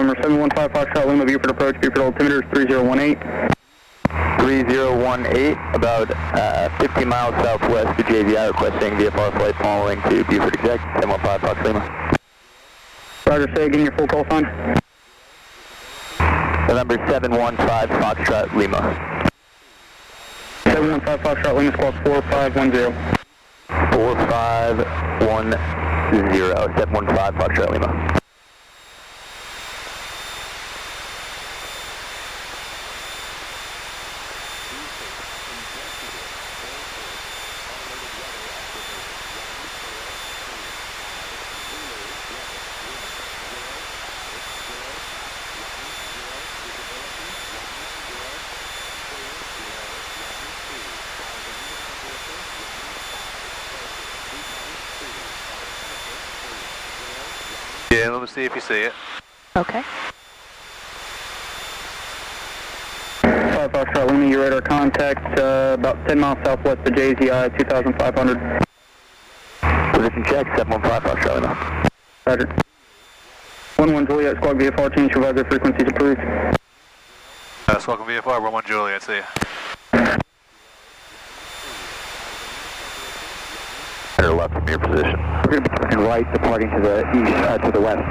November 715 Foxtrot Lima, Beaufort approach, Beaufort altimeter is 3018. 3018, about 50 miles southwest to JVI, requesting VFR flight following to Beaufort Exec, 715 Fox Lima. Roger, say again your full call sign. November 715 Foxtrot Lima. 715 Foxtrot Lima, squawk 4510. 4510, 715 Foxtrot Lima. Yeah, let me see if you see it. Okay. 5 Foxtrot Lima, your radar contact about 10 miles southwest of JZI 2500. Position check, 715 Foxtrot Lima. Roger. 11 Juliet, squawk VFR, change supervisor, frequencies approved. Welcome VFR, 11 Juliet, see ya. Better left from your position. We're going to be turning right, departing to the east, to the west.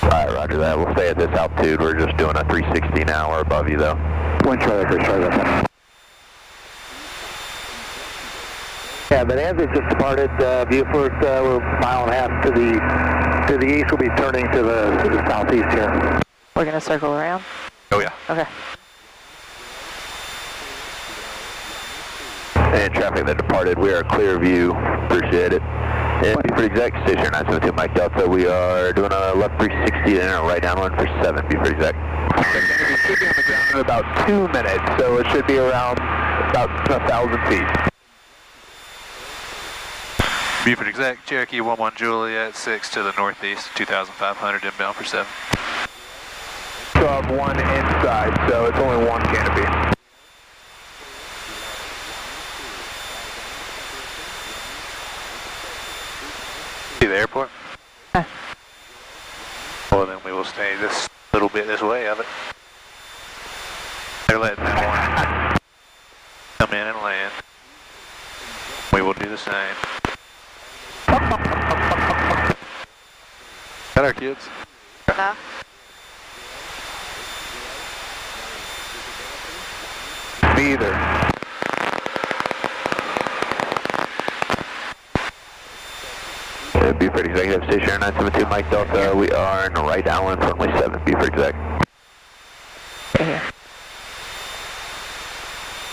Alright, roger that. We'll stay at this altitude. We're just doing a 360 now. We're above you though. One Charlie, Chris, sorry about that. Yeah, but as it just departed Beaufort, we're a mile and a half to the east. We'll be turning to the southeast here. We're going to circle around? Oh yeah. Okay. And traffic that departed, we are clear view. Appreciate it. And Beaufort Exec, station 972 Mike Delta. We are doing a left 360 and a right downwind for 7, Beaufort Exec. We should be on the ground in about 2 minutes, so it should be around about 1,000 feet. Beaufort Exec, Cherokee 11 Juliet, 6 to the northeast, 2,500 inbound for 7. So I have one inside, so it's only one canopy. See the airport? Huh. Well, then we will stay this little bit this way of it. They're letting that one come in and land. We will do the same. Got our kids? No. Me either. Beaufort Executive Station 972 Mike Delta. We are in right downwind for runway 7, Beaufort Exec. Right here.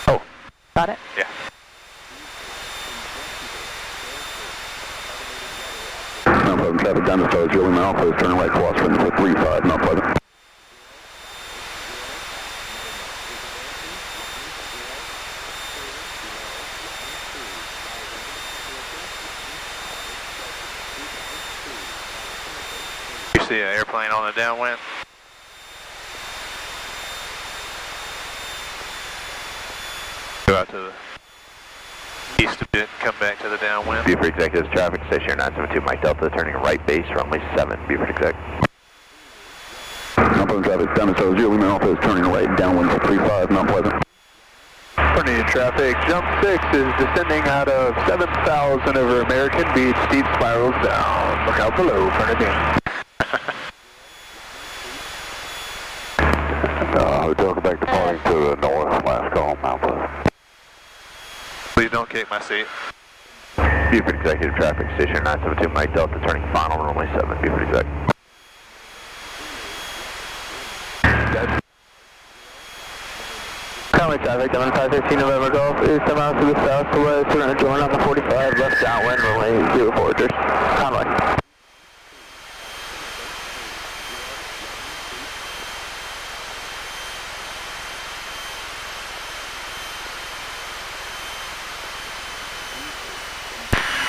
Oh. Got it? Yeah. No problem, traffic down to Stars, Julian Alpha is turning right cross for 35, no problem. You see an airplane on the downwind? Go out to the east a bit, come back to the downwind. Beaufort Executive Traffic Station 972 Mike Delta, turning right base, runway 7, Beaufort Exec. No problem, traffic down to Stars, Julian Alpha is turning right downwind for 35, Mount Pleasant. Coordinated traffic, jump 6 is descending out of 7,000 over American Beach, steep spirals down. Look out below, turn it in. Hotel Quebec departing to the north, last call, Mount Pleasant. Please don't kick my seat. Beaufort Executive Traffic Station 972 Mike Delta, turning final, runway 7, Beaufort Exec. Conway traffic, 7513 November Golf is 10 miles to the south to west. We're going to join on the 45, left downwind, runway 0 forwarders. Conway.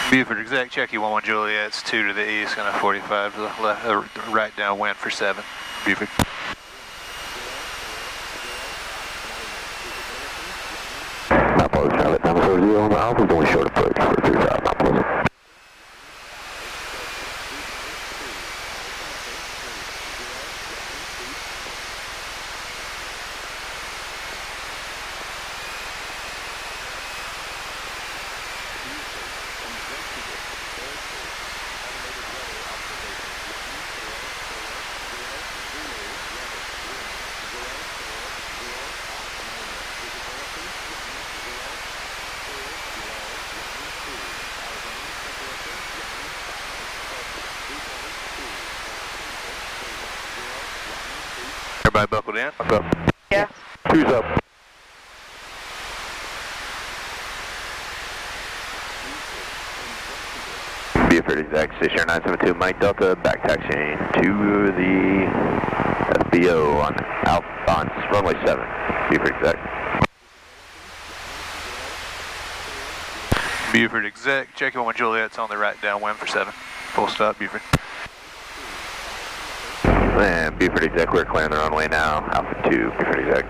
Beaufort Exec, Cherokee 11 Juliet's 2 to the east, and a 45 to the left, right downwind for 7. Beaufort. Mount Pleasant traffic, down to 0 on the Alpha, is only short approach for 35, Mount Pleasant. Everybody buckled in? What's up? Yeah. Two's up. Beaufort Exec, Station 972, Mike Delta, back taxiing to the FBO on runway 7, Beaufort Exec. Beaufort Exec, Cherokee 11 Juliet's on the right downwind for 7. Full stop, Beaufort. And Beaufort Exec, we're clearing the runway now, Alpha 2, Beaufort Exec.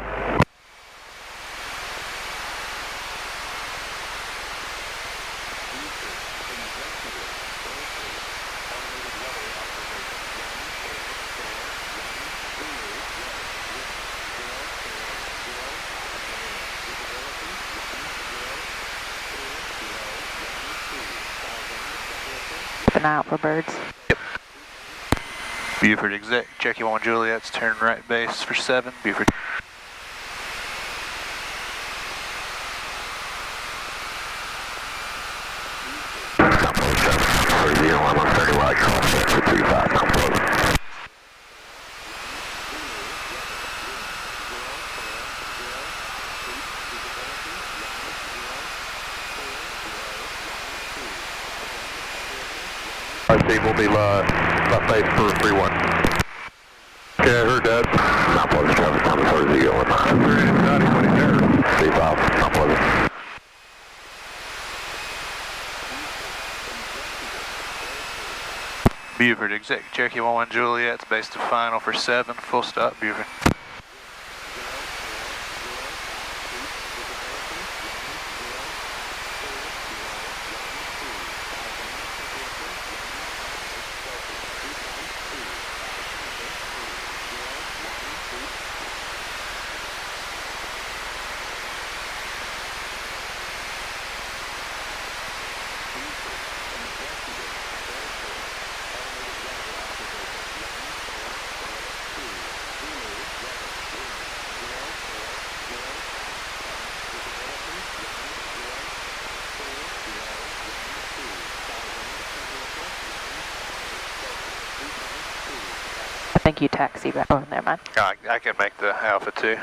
Keep an eye out for birds. Beaufort Exec, Cherokee 11 Juliet's turn right base for 7, Beaufort. RC will be left base for 3-1. Okay, I heard that. Not pleasant, Travis Thomas, where's he going? Steve off, not pleasant. Beaufort Exec, Cherokee 11 Juliet's base to final for 7, full stop, Beaufort. I think you taxi back. Oh, never mind. I can make the Alpha 2.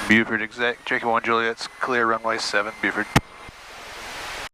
Beaufort Exec, Cherokee 11 Juliet's clear runway 7, Beaufort.